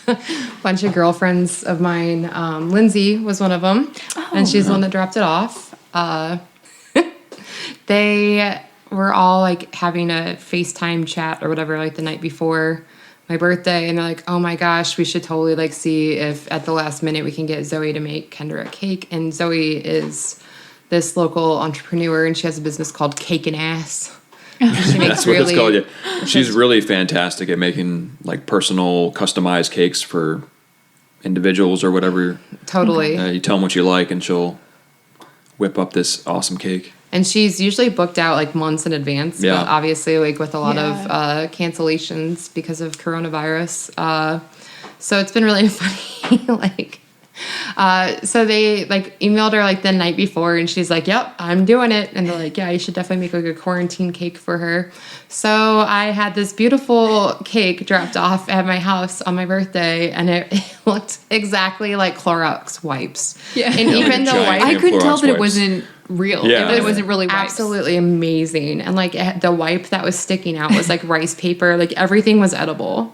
[SPEAKER 1] a bunch of girlfriends of mine. Lindsay was one of them, and she's the one that dropped it off. They were all like having a FaceTime chat or whatever like the night before my birthday, and they're like, "Oh my gosh, we should totally like see if at the last minute we can get Zoe to make Kendra a cake." And Zoe is this local entrepreneur, and she has a business called Cake and Ass. And she makes
[SPEAKER 3] That's what it's called. Yeah. She's really fantastic at making like personal, customized cakes for individuals or whatever.
[SPEAKER 1] Totally.
[SPEAKER 3] You tell them what you like, and she'll whip up this awesome cake.
[SPEAKER 1] And she's usually booked out like months in advance,
[SPEAKER 3] Yeah.
[SPEAKER 1] but obviously like with a lot
[SPEAKER 2] Yeah.
[SPEAKER 1] of cancellations because of coronavirus. So it's been really funny. Like, so they like emailed her like the night before, and she's like, "Yep, I'm doing it." And they're like, "Yeah, you should definitely make like a quarantine cake for her." So I had this beautiful cake dropped off at my house on my birthday, and it looked exactly like Clorox wipes.
[SPEAKER 2] Yeah.
[SPEAKER 1] And even the
[SPEAKER 3] Giant
[SPEAKER 1] wipes.
[SPEAKER 2] I couldn't tell
[SPEAKER 3] Clorox
[SPEAKER 2] that it
[SPEAKER 3] wipes.
[SPEAKER 2] wasn't real.
[SPEAKER 3] Yeah.
[SPEAKER 2] That it wasn't really wipes.
[SPEAKER 1] Absolutely amazing. And like the wipe that was sticking out was like rice paper. Like everything was edible.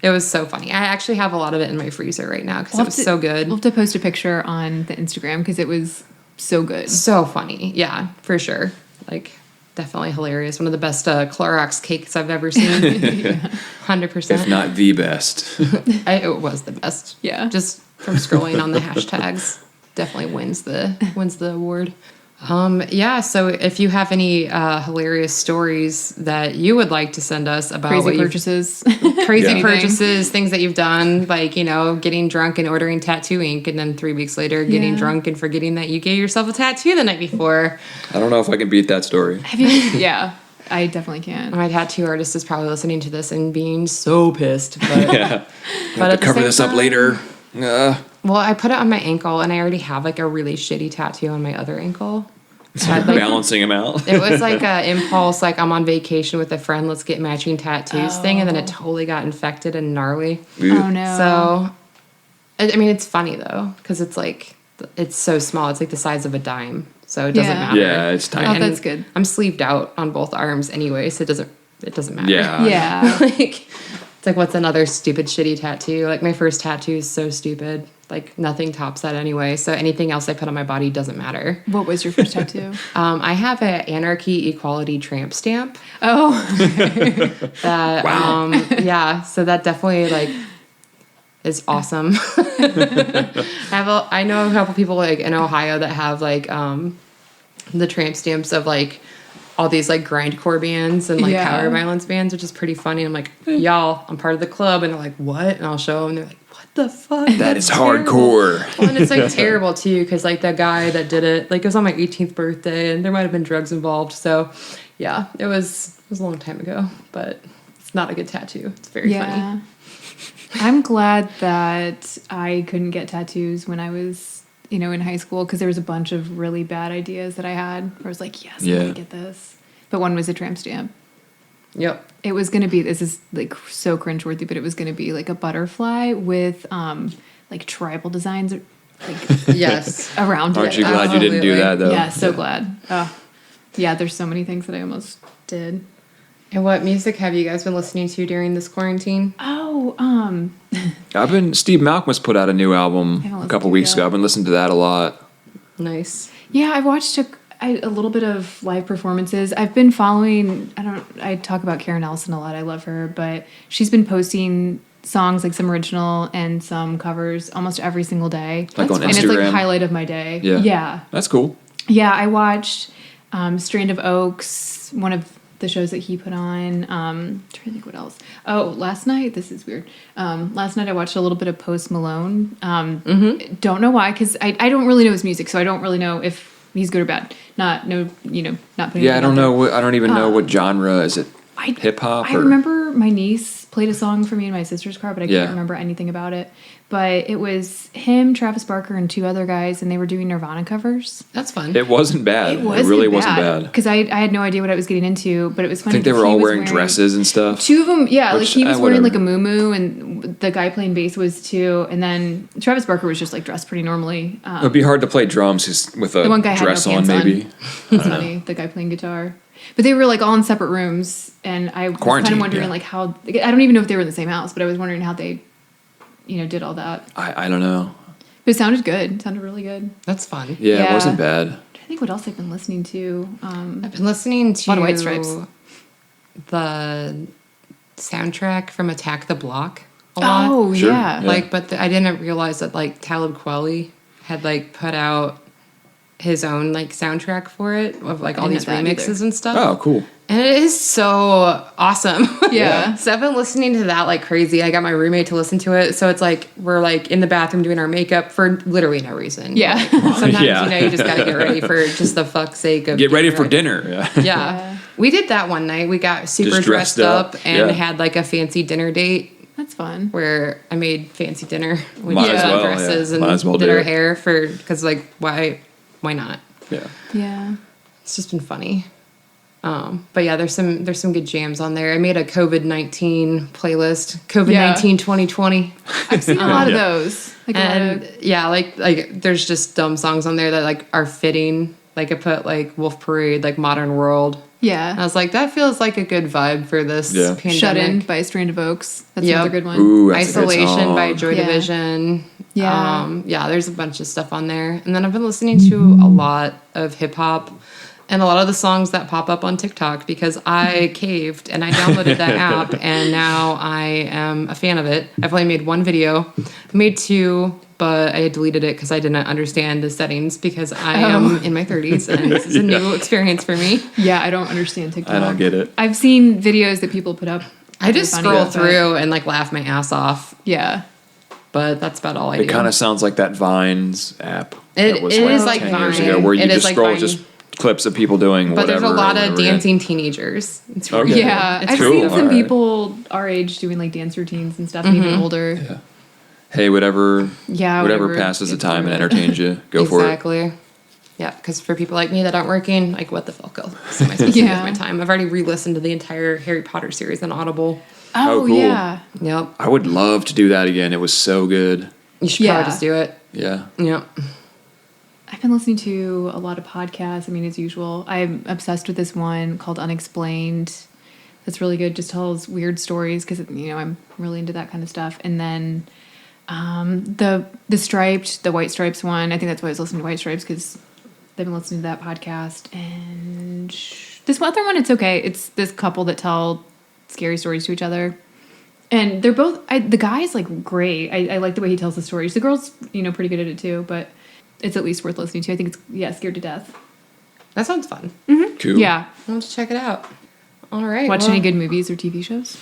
[SPEAKER 1] It was so funny. I actually have a lot of it in my freezer right now because it was so good.
[SPEAKER 2] We'll have to post a picture on the Instagram because it was so good.
[SPEAKER 1] So funny. Yeah, for sure. Like definitely hilarious. One of the best Clorox cakes I've ever seen. 100%.
[SPEAKER 3] If not the best.
[SPEAKER 1] It was the best.
[SPEAKER 2] Yeah.
[SPEAKER 1] Just from scrolling on the hashtags, definitely wins the award. Yeah. So if you have any hilarious stories that you would like to send us about
[SPEAKER 2] Crazy
[SPEAKER 1] what you've-
[SPEAKER 2] purchases.
[SPEAKER 1] crazy
[SPEAKER 3] Yeah.
[SPEAKER 1] purchases, things that you've done, like, you know, getting drunk and ordering tattoo ink, and then 3 weeks later getting
[SPEAKER 2] Yeah.
[SPEAKER 1] drunk and forgetting that you gave yourself a tattoo the night before.
[SPEAKER 3] I don't know if I can beat that story.
[SPEAKER 2] Have you? Yeah, I definitely can.
[SPEAKER 1] My tattoo artist is probably listening to this and being so pissed. But,
[SPEAKER 3] Yeah.
[SPEAKER 1] but
[SPEAKER 3] To
[SPEAKER 1] at the
[SPEAKER 3] cover
[SPEAKER 1] same
[SPEAKER 3] this up
[SPEAKER 1] time-
[SPEAKER 3] later.
[SPEAKER 1] Well, I put it on my ankle, and I already have like a really shitty tattoo on my other ankle. I'd, like,
[SPEAKER 3] Balancing them out.
[SPEAKER 1] it was like a impulse, like I'm on vacation with a friend, let's get matching tattoos thing, and then it totally got infected and gnarly.
[SPEAKER 2] Oh no.
[SPEAKER 1] So, I mean, it's funny though, because it's like, it's so small. It's like the size of a dime. So it doesn't
[SPEAKER 2] Yeah.
[SPEAKER 1] matter.
[SPEAKER 3] Yeah, it's tiny.
[SPEAKER 2] Oh,
[SPEAKER 1] And
[SPEAKER 2] that's good.
[SPEAKER 1] I'm sleeved out on both arms anyway, so it doesn't matter.
[SPEAKER 3] Yeah.
[SPEAKER 2] Yeah.
[SPEAKER 1] Like, it's like, what's another stupid, shitty tattoo? Like, my first tattoo is so stupid. Like, nothing tops that anyway. So anything else I put on my body doesn't matter.
[SPEAKER 2] What was your first tattoo?
[SPEAKER 1] I have an anarchy, equality tramp stamp.
[SPEAKER 2] Oh,
[SPEAKER 1] That, yeah, so that definitely, like, is awesome. I know a couple people, like, in Ohio that have, like, the tramp stamps of, like, all these, like, grindcore bands and, like,
[SPEAKER 2] Yeah.
[SPEAKER 1] power violence bands, which is pretty funny. I'm like, y'all, I'm part of the club. And they're like, what? And I'll show them. And they're like, what the fuck?
[SPEAKER 3] That is
[SPEAKER 1] That's terrible.
[SPEAKER 3] hardcore.
[SPEAKER 1] Well, and it's, like, terrible, too, because, like, the guy that did it, like, it was on my 18th birthday, and there might have been drugs involved. So, yeah, it was a long time ago. But it's not a good tattoo. It's very funny.
[SPEAKER 2] yeah. I'm glad that I couldn't get tattoos when I was, in high school because there was a bunch of really bad ideas that I had. Where I was like, yes, I'm
[SPEAKER 3] Yeah.
[SPEAKER 2] gonna get this. But one was a tramp stamp.
[SPEAKER 1] Yep.
[SPEAKER 2] It was gonna be, this is like so cringeworthy, but it was gonna be like a butterfly with like tribal designs like
[SPEAKER 1] Yes.
[SPEAKER 2] around
[SPEAKER 3] Aren't
[SPEAKER 2] it.
[SPEAKER 3] you glad you didn't do
[SPEAKER 1] Absolutely.
[SPEAKER 3] that, though?
[SPEAKER 2] Yeah, so glad. Oh, yeah, there's so many things that I almost did.
[SPEAKER 1] And what music have you guys been listening to during this quarantine?
[SPEAKER 2] Oh,
[SPEAKER 3] Steve Malkmus put out a new album
[SPEAKER 2] haven't
[SPEAKER 3] a
[SPEAKER 2] listened
[SPEAKER 3] couple
[SPEAKER 2] to it
[SPEAKER 3] weeks
[SPEAKER 2] yet.
[SPEAKER 3] ago. I've been listening to that a lot.
[SPEAKER 1] Nice.
[SPEAKER 2] yeah, I've watched a little bit of live performances. I've been following, I talk about Karen Elson a lot. I love her, but she's been posting songs, like some original and some covers, almost every single day.
[SPEAKER 3] Like on
[SPEAKER 2] And it's like
[SPEAKER 3] Instagram?
[SPEAKER 2] highlight of my day.
[SPEAKER 3] Yeah.
[SPEAKER 2] Yeah.
[SPEAKER 3] That's cool.
[SPEAKER 2] Yeah, I watched Strand of Oaks, one of the shows that he put on. Trying to think what else. Oh, last night, this is weird. Last night I watched a little bit of Post Malone. Don't know why, because I don't really know his music, so I don't really know if he's good or bad. Not putting
[SPEAKER 3] Yeah, I
[SPEAKER 2] anything out
[SPEAKER 3] don't
[SPEAKER 2] there.
[SPEAKER 3] know. I don't even know what genre. Is it hip hop?
[SPEAKER 2] I remember my niece played a song for me in my sister's car, but I
[SPEAKER 3] Yeah.
[SPEAKER 2] can't remember anything about it. But it was him, Travis Barker, and 2 other guys, and they were doing Nirvana covers.
[SPEAKER 1] That's fun.
[SPEAKER 3] It wasn't bad. It really wasn't bad.
[SPEAKER 2] Because I had no idea what I was getting into, but it was
[SPEAKER 3] I
[SPEAKER 2] funny.
[SPEAKER 3] think they
[SPEAKER 2] because
[SPEAKER 3] were
[SPEAKER 2] he
[SPEAKER 3] all
[SPEAKER 2] was
[SPEAKER 3] wearing dresses and stuff.
[SPEAKER 2] 2 of them, yeah, like
[SPEAKER 3] Which,
[SPEAKER 2] he was wearing like a
[SPEAKER 3] whatever.
[SPEAKER 2] muumuu, and the guy playing bass was too. And then Travis Barker was just like dressed pretty normally.
[SPEAKER 3] It would be hard to play drums with a
[SPEAKER 2] The one guy had no
[SPEAKER 3] dress on,
[SPEAKER 2] pants on.
[SPEAKER 3] maybe.
[SPEAKER 2] It's funny, the guy playing guitar. But they were like all in separate rooms, and I was kind
[SPEAKER 3] Quarantine,
[SPEAKER 2] of wondering
[SPEAKER 3] yeah.
[SPEAKER 2] like how. I don't even know if they were in the same house, but I was wondering how they, did all that.
[SPEAKER 3] I don't know.
[SPEAKER 2] But it sounded good. It sounded really good.
[SPEAKER 1] That's fun.
[SPEAKER 3] Yeah, it
[SPEAKER 2] Yeah.
[SPEAKER 3] wasn't bad.
[SPEAKER 2] I think what else I've been listening to.
[SPEAKER 1] I've been listening to
[SPEAKER 2] lot of White Stripes.
[SPEAKER 1] the soundtrack from Attack the Block a lot.
[SPEAKER 2] Oh
[SPEAKER 3] Sure,
[SPEAKER 2] yeah.
[SPEAKER 3] yeah.
[SPEAKER 1] Like, but I didn't realize that like Talib Kweli had like put out his own like soundtrack for it of like all
[SPEAKER 2] didn't
[SPEAKER 1] these
[SPEAKER 2] know that
[SPEAKER 1] remixes
[SPEAKER 2] either.
[SPEAKER 1] and stuff.
[SPEAKER 3] Oh, cool.
[SPEAKER 1] And it is so awesome.
[SPEAKER 2] Yeah.
[SPEAKER 1] So I've been listening to that like crazy. I got my roommate to listen to it. So it's like we're like in the bathroom doing our makeup for literally no reason.
[SPEAKER 2] Yeah.
[SPEAKER 1] Sometimes
[SPEAKER 3] Yeah.
[SPEAKER 1] you just gotta get ready for just the fuck's sake of
[SPEAKER 3] Get ready
[SPEAKER 1] getting
[SPEAKER 3] for dinner. Yeah.
[SPEAKER 1] Yeah.
[SPEAKER 2] Yeah.
[SPEAKER 1] We did that one night. We got super
[SPEAKER 3] Just
[SPEAKER 1] dressed
[SPEAKER 3] dressed
[SPEAKER 1] up
[SPEAKER 3] up.
[SPEAKER 1] and
[SPEAKER 3] Yeah.
[SPEAKER 1] had like a fancy dinner date
[SPEAKER 2] That's fun.
[SPEAKER 1] where I made fancy dinner. We
[SPEAKER 3] Might
[SPEAKER 1] put
[SPEAKER 3] as
[SPEAKER 1] on
[SPEAKER 3] well,
[SPEAKER 1] dresses
[SPEAKER 3] yeah.
[SPEAKER 1] and
[SPEAKER 3] Might as well
[SPEAKER 1] did
[SPEAKER 3] do
[SPEAKER 1] our
[SPEAKER 3] it.
[SPEAKER 1] hair because like why not?
[SPEAKER 3] Yeah.
[SPEAKER 2] Yeah.
[SPEAKER 1] It's just been funny. But yeah, there's some good jams on there. I made a COVID-19 playlist. COVID-19 2020.
[SPEAKER 2] I've seen a lot of those. Like a lot
[SPEAKER 1] And
[SPEAKER 2] of,
[SPEAKER 1] yeah, like there's just dumb songs on there that like are fitting. Like I put like Wolf Parade, like Modern World. I
[SPEAKER 2] yeah.
[SPEAKER 1] was like, that feels like a good vibe for this
[SPEAKER 3] Yeah.
[SPEAKER 1] pandemic.
[SPEAKER 2] Shut In by Strand of Oaks. That's
[SPEAKER 1] Yep.
[SPEAKER 2] another good one.
[SPEAKER 3] Ooh, that's a good
[SPEAKER 1] Isolation by
[SPEAKER 3] song.
[SPEAKER 1] Joy
[SPEAKER 2] Yeah.
[SPEAKER 1] Division.
[SPEAKER 2] Yeah.
[SPEAKER 1] Yeah, there's a bunch of stuff on there. And then I've been listening to a lot of hip hop and a lot of the songs that pop up on TikTok because I caved and I downloaded that app and now I am a fan of it. I've only made one video. I made 2, but I had deleted it because I didn't understand the settings because I am in my 30s and this is a new experience for me.
[SPEAKER 2] Yeah, I don't understand TikTok.
[SPEAKER 3] I don't get it.
[SPEAKER 2] I've seen videos that people put up.
[SPEAKER 1] I just
[SPEAKER 2] Funny,
[SPEAKER 1] scroll
[SPEAKER 2] but-
[SPEAKER 1] through and like laugh my ass off,
[SPEAKER 2] Yeah.
[SPEAKER 1] but that's about all I do.
[SPEAKER 3] It kind of sounds like that Vines app.
[SPEAKER 1] It-
[SPEAKER 3] that was
[SPEAKER 1] it
[SPEAKER 2] is like
[SPEAKER 3] 10 years
[SPEAKER 1] Vine.
[SPEAKER 3] ago, where you
[SPEAKER 1] It is
[SPEAKER 3] just
[SPEAKER 1] like
[SPEAKER 3] scroll
[SPEAKER 1] Vine.
[SPEAKER 3] just clips of people doing
[SPEAKER 1] But
[SPEAKER 3] whatever.
[SPEAKER 1] there's a lot
[SPEAKER 3] over
[SPEAKER 1] of
[SPEAKER 3] and over again.
[SPEAKER 1] dancing teenagers. It's
[SPEAKER 3] Okay.
[SPEAKER 1] really
[SPEAKER 2] Yeah.
[SPEAKER 1] It's
[SPEAKER 2] I've
[SPEAKER 3] cool.
[SPEAKER 2] seen some
[SPEAKER 3] Alright.
[SPEAKER 2] people our age doing like dance routines and stuff, and even older.
[SPEAKER 3] Yeah. Hey, whatever
[SPEAKER 2] Yeah,
[SPEAKER 3] whatever
[SPEAKER 2] whatever
[SPEAKER 3] passes the
[SPEAKER 2] gets
[SPEAKER 3] time and
[SPEAKER 2] through it.
[SPEAKER 3] entertains you, go for it.
[SPEAKER 1] Exactly. Yeah, because for people like me that aren't working, like what the fuck else am I supposed to do
[SPEAKER 2] Yeah.
[SPEAKER 1] with my time? I've already re-listened to the entire Harry Potter series on Audible.
[SPEAKER 2] Oh,
[SPEAKER 3] cool.
[SPEAKER 2] yeah.
[SPEAKER 1] Yep.
[SPEAKER 3] I would love to do that again. It was so good.
[SPEAKER 1] You should
[SPEAKER 2] Yeah.
[SPEAKER 1] probably just do it.
[SPEAKER 3] Yeah.
[SPEAKER 1] Yep.
[SPEAKER 2] I've been listening to a lot of podcasts. I mean, as usual, I'm obsessed with this one called Unexplained. That's really good. Just tells weird stories because I'm really into that kind of stuff. And then the White Stripes one. I think that's why I was listening to White Stripes because they've been listening to that podcast. And this other one, it's okay. It's this couple that tell scary stories to each other. And they're both. The guy's like great. I like the way he tells the stories. The girl's pretty good at it too, but. It's at least worth listening to. I think it's Scared to Death.
[SPEAKER 1] That sounds fun.
[SPEAKER 3] Cool.
[SPEAKER 2] Yeah.
[SPEAKER 1] Let's check it out. All right.
[SPEAKER 2] Watch
[SPEAKER 1] well,
[SPEAKER 2] any good movies or TV shows?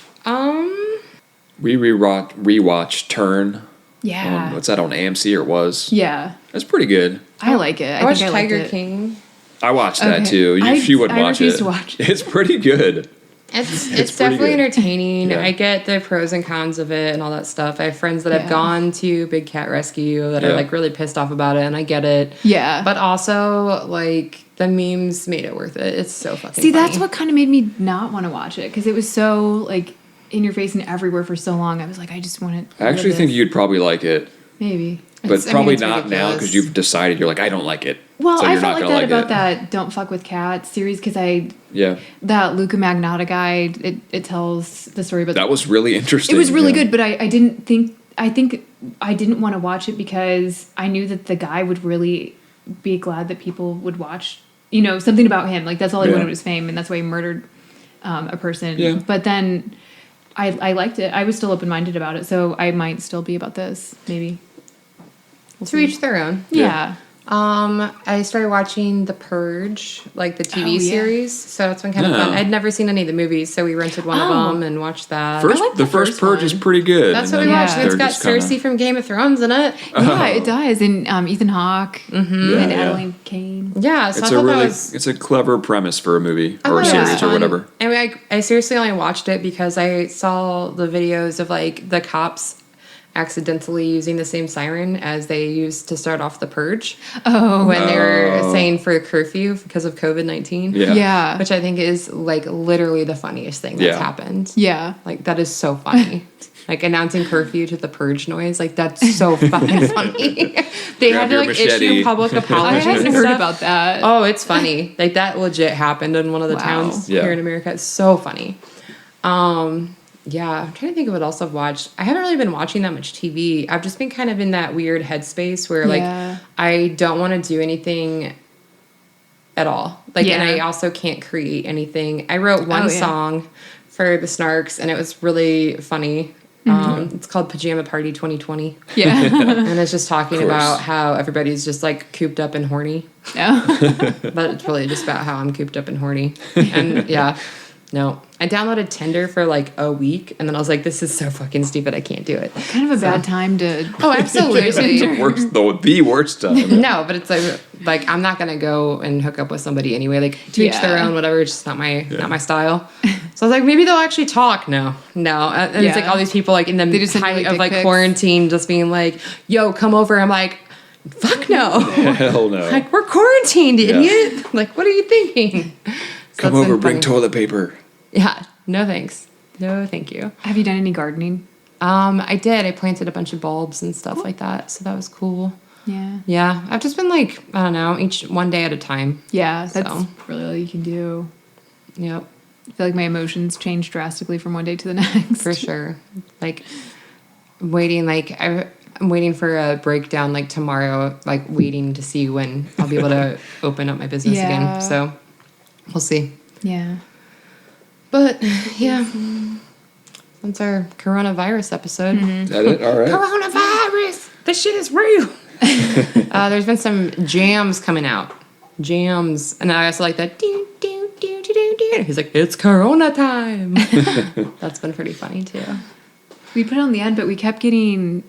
[SPEAKER 3] We rewatched Turn.
[SPEAKER 2] Yeah.
[SPEAKER 3] What's that on AMC or was?
[SPEAKER 2] Yeah.
[SPEAKER 3] That's pretty good.
[SPEAKER 2] I like it.
[SPEAKER 1] I watched
[SPEAKER 2] think I liked
[SPEAKER 1] Tiger
[SPEAKER 2] it.
[SPEAKER 1] King.
[SPEAKER 3] I watched that
[SPEAKER 2] Okay.
[SPEAKER 3] too. You would
[SPEAKER 2] I
[SPEAKER 3] watch
[SPEAKER 2] refuse
[SPEAKER 3] it.
[SPEAKER 2] to watch it.
[SPEAKER 3] It's pretty good.
[SPEAKER 1] It's
[SPEAKER 3] pretty
[SPEAKER 1] definitely
[SPEAKER 3] good.
[SPEAKER 1] entertaining.
[SPEAKER 3] Yeah.
[SPEAKER 1] I get the pros and cons of it and all that stuff. I have friends that have
[SPEAKER 2] Yeah.
[SPEAKER 1] gone to Big Cat Rescue that
[SPEAKER 3] Yeah.
[SPEAKER 1] are like really pissed off about it, and I get it.
[SPEAKER 2] Yeah.
[SPEAKER 1] But also, like, the memes made it worth it. It's so fucking
[SPEAKER 2] See,
[SPEAKER 1] funny.
[SPEAKER 2] that's what kind of made me not want to watch it because it was so like in your face and everywhere for so long. I was like, I just want to.
[SPEAKER 3] I actually think you'd probably like it,
[SPEAKER 2] maybe.
[SPEAKER 3] but
[SPEAKER 1] It's- I mean,
[SPEAKER 3] probably
[SPEAKER 1] it's
[SPEAKER 3] not now
[SPEAKER 1] ridiculous.
[SPEAKER 3] because you've decided you're like, I don't like it.
[SPEAKER 2] Well,
[SPEAKER 3] so
[SPEAKER 2] I
[SPEAKER 3] you're
[SPEAKER 2] felt
[SPEAKER 3] not
[SPEAKER 2] like
[SPEAKER 3] gonna
[SPEAKER 2] that about
[SPEAKER 3] it.
[SPEAKER 2] that "Don't Fuck with Cats" series because
[SPEAKER 3] Yeah,
[SPEAKER 2] that Luca Magnotta guy. It tells the story about
[SPEAKER 3] that was really interesting.
[SPEAKER 2] It was really
[SPEAKER 3] yeah.
[SPEAKER 2] good, but I didn't think. I think I didn't want to watch it because I knew that the guy would really be glad that people would watch. Something about him. Like that's all he
[SPEAKER 3] Yeah.
[SPEAKER 2] wanted was fame, and that's why he murdered a person.
[SPEAKER 3] Yeah.
[SPEAKER 2] But then I liked it. I was still open-minded about it, so I might still be about this, maybe.
[SPEAKER 1] To each their own.
[SPEAKER 2] Yeah.
[SPEAKER 1] I started watching The Purge, like the TV
[SPEAKER 2] Oh, yeah.
[SPEAKER 1] series. So it's been kind of
[SPEAKER 3] Yeah.
[SPEAKER 1] fun. I'd never seen any of the movies, so we rented one of them and watched that.
[SPEAKER 3] The first Purge is pretty good.
[SPEAKER 1] That's
[SPEAKER 3] and
[SPEAKER 1] what we
[SPEAKER 3] then
[SPEAKER 1] watched.
[SPEAKER 2] Yeah.
[SPEAKER 1] It's
[SPEAKER 3] they're
[SPEAKER 1] got
[SPEAKER 3] just kinda-
[SPEAKER 1] Cersei from Game of Thrones in it.
[SPEAKER 2] Yeah, it does. And Ethan Hawke
[SPEAKER 3] Yeah,
[SPEAKER 2] and
[SPEAKER 3] yeah.
[SPEAKER 2] Adeline Kane.
[SPEAKER 1] Yeah, so I
[SPEAKER 3] It's
[SPEAKER 1] thought
[SPEAKER 3] a really,
[SPEAKER 1] that was.
[SPEAKER 3] it's a clever premise for a movie
[SPEAKER 1] I
[SPEAKER 3] or a
[SPEAKER 1] thought it was
[SPEAKER 3] series or
[SPEAKER 1] fun.
[SPEAKER 3] whatever.
[SPEAKER 1] I mean, I seriously only watched it because I saw the videos of like the cops accidentally using the same siren as they used to start off The Purge.
[SPEAKER 2] Oh.
[SPEAKER 1] When they were saying for curfew because of COVID-19.
[SPEAKER 3] Yeah.
[SPEAKER 2] Yeah.
[SPEAKER 1] Which I think is like literally the funniest thing that's
[SPEAKER 3] Yeah.
[SPEAKER 1] happened.
[SPEAKER 2] Yeah.
[SPEAKER 1] Like that is so funny. Like announcing curfew to the purge noise, like that's so fucking funny. They
[SPEAKER 3] Grab
[SPEAKER 1] had to
[SPEAKER 3] your
[SPEAKER 1] like
[SPEAKER 3] machete.
[SPEAKER 1] issue public
[SPEAKER 2] I
[SPEAKER 1] apologies.
[SPEAKER 2] hadn't
[SPEAKER 1] and
[SPEAKER 2] heard
[SPEAKER 1] stuff.
[SPEAKER 2] about that.
[SPEAKER 1] Oh, it's funny. Like that legit happened in one of the
[SPEAKER 2] Wow.
[SPEAKER 1] towns
[SPEAKER 3] Yeah.
[SPEAKER 1] here in America. It's so funny. Yeah, I'm trying to think of what else I've watched. I haven't really been watching that much TV. I've just been kind of in that weird headspace where like
[SPEAKER 2] Yeah.
[SPEAKER 1] I don't want to do anything at all. Like and
[SPEAKER 2] Yeah.
[SPEAKER 1] I also can't create anything. I wrote one
[SPEAKER 2] Oh, yeah.
[SPEAKER 1] song for the Snarks and it was really funny. It's called Pajama Party 2020.
[SPEAKER 2] Yeah.
[SPEAKER 1] And it's just talking
[SPEAKER 3] Of course.
[SPEAKER 1] about how everybody's just like cooped up and horny.
[SPEAKER 2] No.
[SPEAKER 1] But it's really just about how I'm cooped up and horny. And yeah, no. I downloaded Tinder for like a week and then I was like, this is so fucking stupid. I can't do it.
[SPEAKER 2] Kind of a bad time to.
[SPEAKER 1] Oh, absolutely.
[SPEAKER 3] The worst time.
[SPEAKER 1] No, but it's like I'm not gonna go and hook up with somebody anyway. Like to each their
[SPEAKER 2] Yeah.
[SPEAKER 1] own, whatever. It's just not my style. So I was like, maybe they'll actually talk. No. And it's like
[SPEAKER 2] Yeah.
[SPEAKER 1] all these people like in the
[SPEAKER 2] They just send you,
[SPEAKER 1] height
[SPEAKER 2] like,
[SPEAKER 1] of
[SPEAKER 2] dick
[SPEAKER 1] like
[SPEAKER 2] pics.
[SPEAKER 1] quarantine, just being like, "Yo, come over." I'm like, "Fuck no."
[SPEAKER 3] Hell no.
[SPEAKER 1] Like we're quarantined, idiot. Like what are you thinking? So
[SPEAKER 3] Come
[SPEAKER 1] it's been
[SPEAKER 3] over, bring
[SPEAKER 1] funny.
[SPEAKER 3] toilet paper.
[SPEAKER 1] Yeah. No thanks. No, thank you.
[SPEAKER 2] Have you done any gardening?
[SPEAKER 1] I did. I planted a bunch of bulbs and stuff like that, so that was cool.
[SPEAKER 2] Yeah.
[SPEAKER 1] Yeah, I've just been like, I don't know, each one day at a time.
[SPEAKER 2] Yeah, that's
[SPEAKER 1] So.
[SPEAKER 2] really all you can do.
[SPEAKER 1] Yep,
[SPEAKER 2] I feel like my emotions change drastically from one day to the next.
[SPEAKER 1] for sure. Like waiting, like I'm waiting for a breakdown like tomorrow, like waiting to see when I'll be able to open up my business
[SPEAKER 2] Yeah.
[SPEAKER 1] again. So we'll see.
[SPEAKER 2] Yeah.
[SPEAKER 1] But yeah, that's our coronavirus episode.
[SPEAKER 3] Is that it? All right.
[SPEAKER 1] Coronavirus, this shit is real. There's been some jams coming out. Jams. And I also like that. Do, do, do, do, do, do. He's like, it's Corona time. That's been pretty funny too.
[SPEAKER 2] We put it on the end, but we kept getting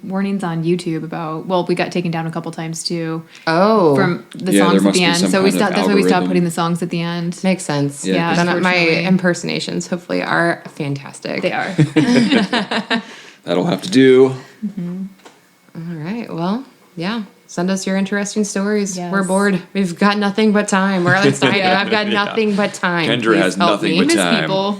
[SPEAKER 2] warnings on YouTube about. Well, we got taken down a couple times too
[SPEAKER 1] Oh.
[SPEAKER 2] from the
[SPEAKER 3] Yeah, there
[SPEAKER 2] songs at
[SPEAKER 3] must
[SPEAKER 2] the
[SPEAKER 3] be
[SPEAKER 2] end.
[SPEAKER 3] some
[SPEAKER 2] So we
[SPEAKER 3] kind of
[SPEAKER 2] stopped. That's why we stopped
[SPEAKER 3] algorithm.
[SPEAKER 2] putting the songs at the end.
[SPEAKER 1] Makes sense.
[SPEAKER 3] Yeah,
[SPEAKER 2] Yeah,
[SPEAKER 1] Then my
[SPEAKER 2] unfortunately.
[SPEAKER 1] impersonations hopefully are fantastic.
[SPEAKER 2] They are.
[SPEAKER 3] That'll have to do.
[SPEAKER 1] All right. Well, yeah. Send us your interesting stories.
[SPEAKER 2] Yes.
[SPEAKER 1] We're bored. We've got nothing but time. Or at least I do. I've got
[SPEAKER 3] Yeah.
[SPEAKER 1] nothing but time.
[SPEAKER 3] Kendra
[SPEAKER 1] Please
[SPEAKER 3] has
[SPEAKER 1] help
[SPEAKER 3] nothing
[SPEAKER 1] me.
[SPEAKER 3] but
[SPEAKER 2] Miss
[SPEAKER 3] time.
[SPEAKER 2] people.